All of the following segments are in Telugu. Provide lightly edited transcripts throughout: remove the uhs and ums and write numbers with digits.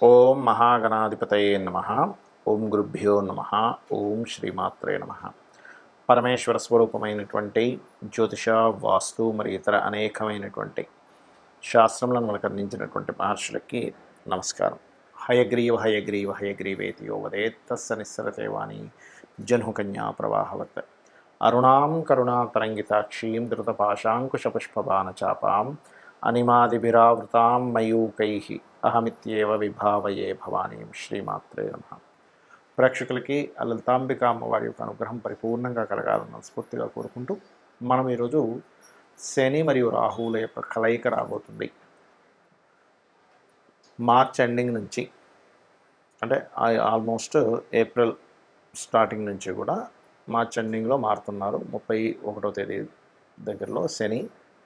ఓం మహాగణాధిపతయే నమ. ఓం గురుభ్యో నమ. ఓం శ్రీమాత్రే నమ. పరమేశ్వర స్వరూపమైనటువంటి జ్యోతిష, వాస్తు మరియు ఇతర అనేకమైనటువంటి శాస్త్రములను మనకు అందించినటువంటి మహర్షులకి నమస్కారం. హయగ్రీవ హయగ్రీవ హయగ్రీవేతి యో వదేత్ తస్స నిస్సరతే వాణి జహ్నుకన్యా ప్రవాహవత్. అరుణాం కరుణాతరంగితాక్షీం ధృతపాశాంకుశపుష్పబాణచాపాం అనిమాదిభిరావృతాం మయూకైః అహమిత్యేవ విభావయే భవానీం. శ్రీమాత్రే నమః. ప్రేక్షకులకి లలితాంబిక అమ్మవారి యొక్క అనుగ్రహం పరిపూర్ణంగా కలగాలని స్ఫూర్తిగా కోరుకుంటూ మనం ఈరోజు శని మరియు రాహువుల యొక్క కలయిక రాబోతుంది. మార్చ్ ఎండింగ్ నుంచి, అంటే ఆల్మోస్ట్ ఏప్రిల్ స్టార్టింగ్ నుంచి కూడా మార్చ్ ఎండింగ్లో మారుతున్నారు. 31వ తేదీ దగ్గరలో శని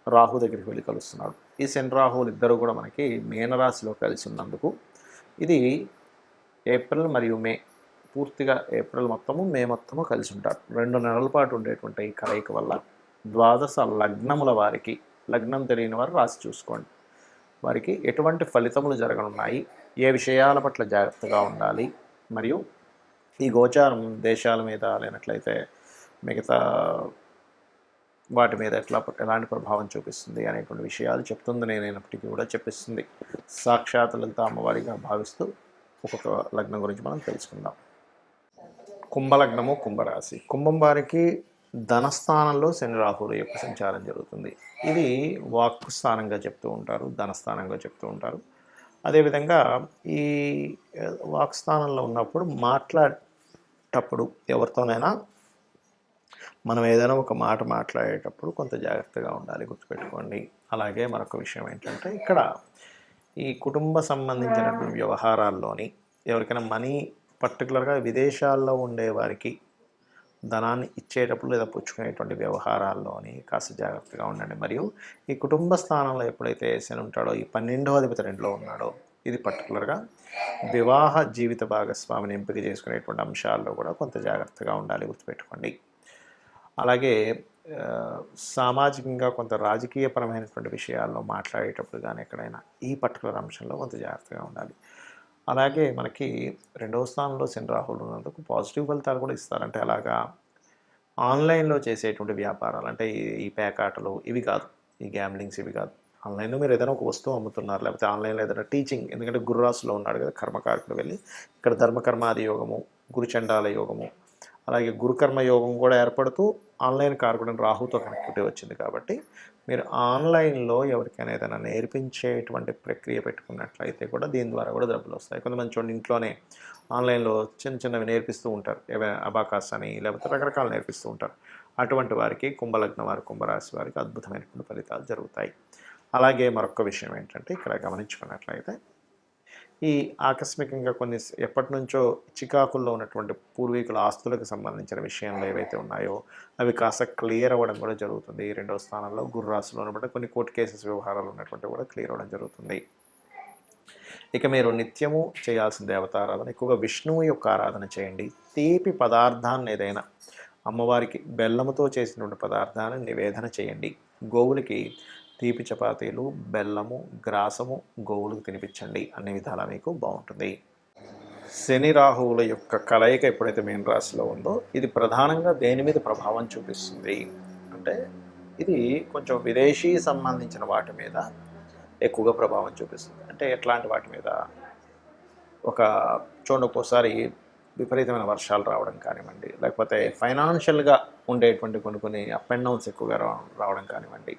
రాహు దగ్గరికి వెళ్ళి కలుస్తున్నాడు. ఈ శని రాహువులు ఇద్దరు కూడా మనకి మీనరాశిలో కలిసి ఉన్నందుకు ఇది ఏప్రిల్ మరియు మే, పూర్తిగా ఏప్రిల్ మొత్తము మే మొత్తము కలిసి ఉంటారు. 2 నెలల పాటు ఉండేటువంటి ఈ కలయిక వల్ల ద్వాదశ లగ్నముల వారికి, లగ్నం తెలియని వారు రాసి చూసుకోండి, వారికి ఎటువంటి ఫలితములు జరగనున్నాయి, ఏ విషయాల పట్ల జాగ్రత్తగా ఉండాలి, మరియు ఈ గోచారం దేశాల మీద లేనట్లయితే మిగతా వాటి మీద ఎలాంటి ప్రభావం చూపిస్తుంది అనేటువంటి విషయాలు చెప్తుంది. నేనైనప్పటికీ కూడా చెప్పిస్తుంది సాక్షాత్ లలిత అమ్మవారిగా భావిస్తూ ఒక్కొక్క లగ్నం గురించి మనం తెలుసుకుందాం. కుంభలగ్నము, కుంభరాశి. కుంభం వారికి ధనస్థానంలో శని రాహువుల యొక్క సంచారం జరుగుతుంది. ఇది వాక్కు స్థానంగా చెప్తూ ఉంటారు, ధనస్థానంగా చెప్తూ ఉంటారు. అదేవిధంగా ఈ వాక్ స్థానంలో ఉన్నప్పుడు మాట్లాడేటప్పుడు ఎవరితోనైనా మనం ఏదైనా ఒక మాట మాట్లాడేటప్పుడు కొంత జాగ్రత్తగా ఉండాలి, గుర్తుపెట్టుకోండి. అలాగే మరొక విషయం ఏంటంటే, ఇక్కడ ఈ కుటుంబ సంబంధించినటువంటి వ్యవహారాల్లోని ఎవరికైనా మనీ, పర్టికులర్గా విదేశాల్లో ఉండే వారికి ధనాన్ని ఇచ్చేటప్పుడు లేదా పుచ్చుకునేటువంటి వ్యవహారాల్లోని కాస్త జాగ్రత్తగా ఉండండి. మరియు ఈ కుటుంబ స్థానంలో ఎప్పుడైతే శని ఉంటాడో, ఈ 12వ అధిపతి 2లో ఉన్నాడో, ఇది పర్టికులర్గా వివాహ జీవిత భాగస్వామిని ఎంపిక చేసుకునేటువంటి అంశాల్లో కూడా కొంత జాగ్రత్తగా ఉండాలి, గుర్తుపెట్టుకోండి. అలాగే సామాజికంగా కొంత రాజకీయపరమైనటువంటి విషయాల్లో మాట్లాడేటప్పుడు కానీ ఎక్కడైనా ఈ పర్టికులర్ అంశంలో కొంత జాగ్రత్తగా ఉండాలి. అలాగే మనకి 2వ స్థానంలో శని రాహువులు ఉన్నందుకు పాజిటివ్ ఫలితాలు కూడా ఇస్తారంటే, అలాగా ఆన్లైన్లో చేసేటువంటి వ్యాపారాలు, అంటే ఈ పేకాటలు ఇవి కాదు, ఈ గ్యాంబ్లింగ్స్ ఇవి కాదు. ఆన్లైన్లో మీరు ఏదైనా ఒక వస్తువు అమ్ముతున్నారు, లేకపోతే ఆన్లైన్లో ఏదైనా టీచింగ్, ఎందుకంటే గురురాశిలో ఉన్నాడు కదా కర్మకారకుడు వెళ్ళి, ఇక్కడ ధర్మకర్మాది యోగము, గురుచండాల యోగము, అలాగే గురుకర్మ యోగం కూడా ఏర్పడుతూ ఆన్లైన్ కారకుడు రాహుతో కనెక్టివిటీ వచ్చింది. కాబట్టి మీరు ఆన్లైన్లో ఎవరికైనా ఏదైనా నేర్పించేటువంటి ప్రక్రియ పెట్టుకున్నట్లయితే కూడా దీని ద్వారా కూడా డబ్బులు వస్తాయి. కొంతమంది చూడండి, ఇంట్లోనే ఆన్లైన్లో చిన్నవి నేర్పిస్తూ ఉంటారు, అబాకాస్ అని, లేకపోతే రకరకాలు నేర్పిస్తూ ఉంటారు. అటువంటి వారికి, కుంభలగ్నం వారి, కుంభరాశి వారికి అద్భుతమైనటువంటి ఫలితాలు జరుగుతాయి. అలాగే మరొక విషయం ఏంటంటే, ఇక్కడ గమనించుకున్నట్లయితే ఈ ఆకస్మికంగా కొన్ని ఎప్పటి నుంచో చికాకుల్లో ఉన్నటువంటి పూర్వీకుల ఆస్తులకు సంబంధించిన విషయంలో ఏవైతే ఉన్నాయో అవి కాస్త క్లియర్ అవ్వడం కూడా జరుగుతుంది. 2వ స్థానంలో గురురాశిలో ఉన్నప్పుడు కొన్ని కోర్టు కేసెస్ వ్యవహారాలు ఉన్నటువంటి కూడా క్లియర్ అవ్వడం జరుగుతుంది. ఇక మీరు నిత్యము చేయాల్సిన దేవతారాధన, ఎక్కువగా విష్ణువు యొక్క ఆరాధన చేయండి. తీపి పదార్థాన్ని ఏదైనా అమ్మవారికి బెల్లముతో చేసినటువంటి పదార్థాన్ని నివేదన చేయండి. గోవులకి తీపి చపాతీలు, బెల్లము, గ్రాసము గోవులకు తినిపించండి. అన్ని విధాలా మీకు బాగుంటుంది. శని రాహువుల యొక్క కలయిక ఎప్పుడైతే మీన రాశిలో ఉందో, ఇది ప్రధానంగా దేని మీద ప్రభావం చూపిస్తుంది అంటే, ఇది కొంచెం విదేశీ సంబంధించిన వాటి మీద ఎక్కువగా ప్రభావం చూపిస్తుంది. అంటే ఎట్లాంటి వాటి మీద, చూడండి, ఒక్కోసారి విపరీతమైన వర్షాలు రావడం కానివ్వండి, లేకపోతే ఫైనాన్షియల్గా ఉండేటువంటి కొన్ని అప్ అండ్ డౌన్స్ ఎక్కువగా రావడం కానివ్వండి,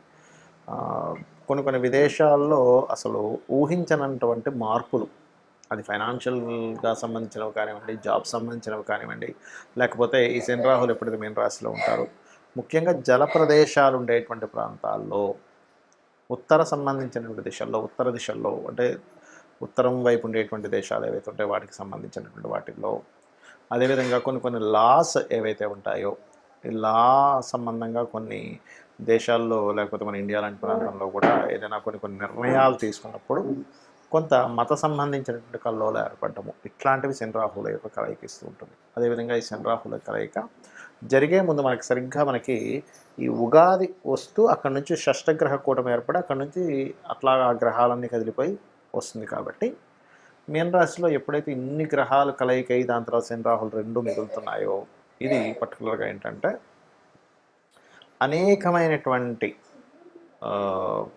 కొన్ని విదేశాల్లో అసలు ఊహించనటువంటి మార్పులు, అది ఫైనాన్షియల్గా సంబంధించినవి కానివ్వండి, జాబ్ సంబంధించినవి కానివ్వండి, లేకపోతే ఈ శని రాహువులు ఎప్పుడైతే మీన రాశిలో ఉంటారో, ముఖ్యంగా జల ప్రదేశాలు ఉండేటువంటి ప్రాంతాల్లో, ఉత్తర సంబంధించినటువంటి దిశల్లో, ఉత్తర దిశల్లో, అంటే ఉత్తరం వైపు ఉండేటువంటి దేశాలు ఏవైతే ఉంటాయో వాటికి సంబంధించినటువంటి వాటిల్లో, అదేవిధంగా కొన్ని లాస్ ఏవైతే ఉంటాయో, ఈ లా సంబంధంగా కొన్ని దేశాల్లో, లేకపోతే మన ఇండియా లాంటి ప్రాంతంలో కూడా ఏదైనా కొన్ని నిర్ణయాలు తీసుకున్నప్పుడు కొంత మత సంబంధించినటువంటి కల్లోలు ఏర్పడటము, ఇట్లాంటివి శని రాహువుల యొక్క కలయిక ఇస్తూ ఉంటుంది. అదేవిధంగా ఈ శని రాహువుల కలయిక జరిగే ముందు మనకి ఈ ఉగాది వస్తూ అక్కడి నుంచి షష్టగ్రహ కూటమి ఏర్పడి అక్కడి నుంచి అట్లా ఆ గ్రహాలన్నీ కదిలిపోయి వస్తుంది. కాబట్టి మీనరాశిలో ఎప్పుడైతే ఇన్ని గ్రహాలు కలయికై దాని తర్వాత శని రాహులు రెండు మిగులుతున్నాయో, ఇది పర్టికులర్గా ఏంటంటే అనేకమైనటువంటి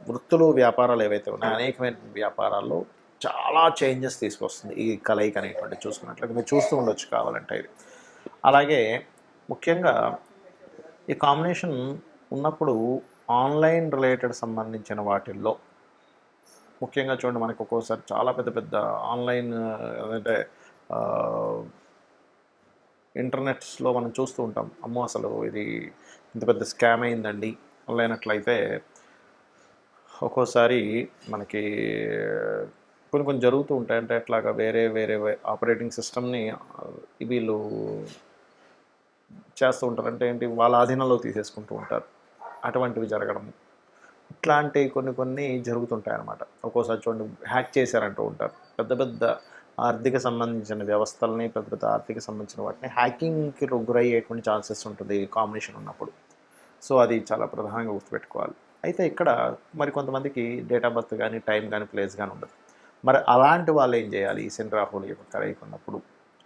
వృత్తులు వ్యాపారాలు ఏవైతే ఉన్నాయో అనేకమైన వ్యాపారాల్లో చాలా చేంజెస్ తీసుకొస్తుంది ఈ కలయిక అనేటువంటి చూసుకున్నట్లయితే. మీరు చూస్తూ ఉండొచ్చు కావాలంటే ఇది. అలాగే ముఖ్యంగా ఈ కాంబినేషన్ ఉన్నప్పుడు ఆన్లైన్ రిలేటెడ్ సంబంధించిన వాటిల్లో ముఖ్యంగా చూడండి, మనకు ఒక్కోసారి చాలా పెద్ద పెద్ద ఆన్లైన్ అంటే ఇంటర్నెట్స్లో మనం చూస్తూ ఉంటాం, అమ్మో అసలు ఇది ఇంత పెద్ద స్కామ్ అయిందండి ఆన్లైనట్లయితే. ఒక్కోసారి మనకి కొన్ని కొన్ని జరుగుతూ ఉంటాయి. అంటే అట్లాగా వేరే వేరే ఆపరేటింగ్ సిస్టమ్ని వీళ్ళు చేస్తూ ఉంటారు. అంటే ఏంటి, వాళ్ళ ఆధీనంలో తీసేసుకుంటూ ఉంటారు. అటువంటివి జరగడం, ఇట్లాంటి కొన్ని కొన్ని జరుగుతుంటాయి అన్నమాట. ఒక్కోసారి చూడండి, హ్యాక్ చేశారంటూ ఉంటారు. పెద్ద పెద్ద ఆర్థిక సంబంధించిన వ్యవస్థలని, పెద్ద పెద్ద ఆర్థిక సంబంధించిన వాటిని హ్యాకింగ్కి గురయ్యేటువంటి ఛాన్సెస్ ఉంటుంది కాంబినేషన్ ఉన్నప్పుడు. సో అది చాలా ప్రధానంగా గుర్తుపెట్టుకోవాలి. అయితే ఇక్కడ మరి కొంతమందికి డేట్ ఆఫ్ బర్త్ కానీ, టైం కానీ, ప్లేస్ కానీ ఉండదు. మరి అలాంటి వాళ్ళు ఏం చేయాలి ఈ శని రాహువుల యొక్క కలయిక ఉన్నప్పుడు?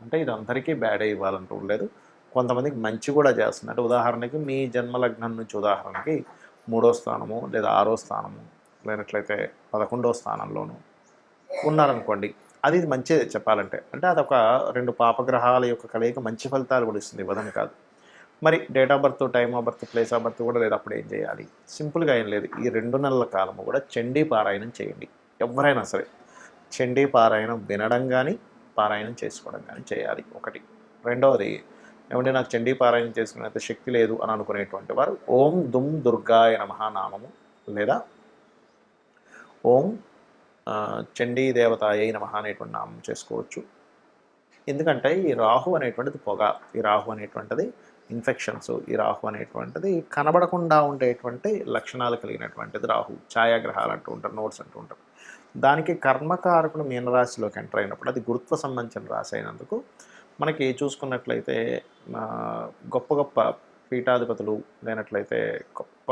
అంటే ఇది అందరికీ బ్యాడే ఇవ్వాలంటూ లేదు, కొంతమందికి మంచి కూడా చేస్తుంది. అంటే ఉదాహరణకి మీ జన్మలగ్నం నుంచి ఉదాహరణకి 3వ స్థానము లేదా 6వ స్థానము లేనట్లయితే 11వ స్థానంలోనూ ఉన్నారనుకోండి, అది మంచిదే చెప్పాలంటే. అంటే అదొక 2 పాపగ్రహాల యొక్క కలయిక మంచి ఫలితాలు కూడా ఇస్తుంది, ఇవ్వదని కాదు. మరి date of birth, time of birth, place of birth కూడా లేదు. అప్పుడు ఏం చేయాలి? సింపుల్గా ఏం లేదు, ఈ 2 నెలల కాలము కూడా చండీ పారాయణం చేయండి. ఎవరైనా సరే చండీ పారాయణం వినడం కానీ, పారాయణం చేసుకోవడం కానీ చేయాలి ఒకటి. రెండవది ఏమంటే నాకు చండీ పారాయణం చేసుకునేంత శక్తి లేదు అని అనుకునేటువంటి వారు ఓం దుమ్ దుర్గాయ నమః నామము లేదా ఓం చండీ దేవతాయై నమః అనేటువంటి నామం చేసుకోవచ్చు. ఎందుకంటే ఈ రాహు అనేటువంటిది పొగ, ఈ రాహు అనేటువంటిది ఇన్ఫెక్షన్స్, ఈ రాహు అనేటువంటిది కనబడకుండా ఉండేటువంటి లక్షణాలు కలిగినటువంటిది రాహు. ఛాయాగ్రహాలు అంటూ ఉంటారు, నోట్స్ అంటూ ఉంటారు. దానికి కర్మకారకుడు మీనరాశిలోకి ఎంటర్ అయినప్పుడు అది గురుత్వ సంబంధించిన రాశి అయినందుకు మనకి చూసుకున్నట్లయితే గొప్ప గొప్ప పీఠాధిపతులు లేనట్లయితే గొప్ప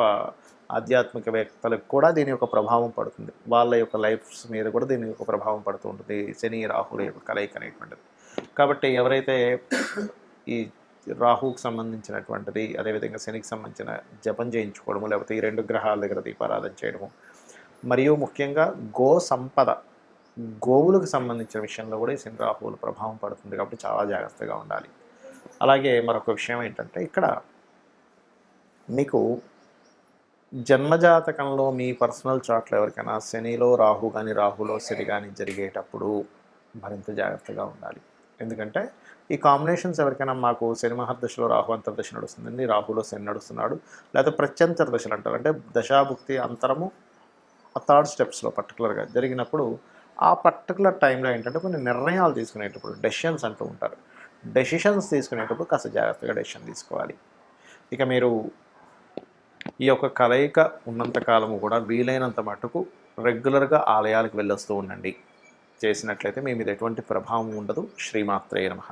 ఆధ్యాత్మికవేత్తలకు కూడా దీని యొక్క ప్రభావం పడుతుంది. వాళ్ళ యొక్క లైఫ్స్ మీద కూడా దీని యొక్క ప్రభావం పడుతూ ఉంటుంది శని రాహుల యొక్క కలయిక అనేటువంటిది. కాబట్టి ఎవరైతే ఈ రాహువుకి సంబంధించినటువంటిది, అదేవిధంగా శనికి సంబంధించిన జపం చేయించుకోవడము, లేకపోతే ఈ 2 గ్రహాల దగ్గర దీపారాధన చేయడము, మరియు ముఖ్యంగా గో సంపద, గోవులకు సంబంధించిన విషయంలో కూడా ఈ శని రాహువుల ప్రభావం పడుతుంది. కాబట్టి చాలా జాగ్రత్తగా ఉండాలి. అలాగే మరొక విషయం ఏంటంటే, ఇక్కడ మీకు జన్మజాతకంలో మీ పర్సనల్ చార్ట్లో ఎవరికైనా శనిలో రాహు కానీ, రాహులో శని కానీ జరిగేటప్పుడు మరింత జాగ్రత్తగా ఉండాలి. ఎందుకంటే ఈ కాంబినేషన్స్ ఎవరికైనా మాకు శని మహర్దశలో రాహు అంతర్దశ నడుస్తుందండి, రాహులో శని నడుస్తున్నాడు, లేకపోతే ప్రత్యంతర దశలు అంటారు, అంటే దశాభుక్తి అంతరము ఆ 3rd స్టెప్స్లో పర్టికులర్గా జరిగినప్పుడు ఆ పర్టికులర్ టైంలో ఏంటంటే కొన్ని నిర్ణయాలు తీసుకునేటప్పుడు డెసిషన్స్ అంటూ ఉంటారు. డెసిషన్స్ తీసుకునేటప్పుడు కాస్త జాగ్రత్తగా డెసిషన్ తీసుకోవాలి. ఇక మీరు ఈ యొక్క కలయిక ఉన్నంతకాలము కూడా వీలైనంత మటుకు రెగ్యులర్గా ఆలయాలకు వెళ్ళొస్తూ ఉండండి. చేసినట్లయితే మీ మీద ఎటువంటి ప్రభావం ఉండదు. శ్రీమాత్రే నమః.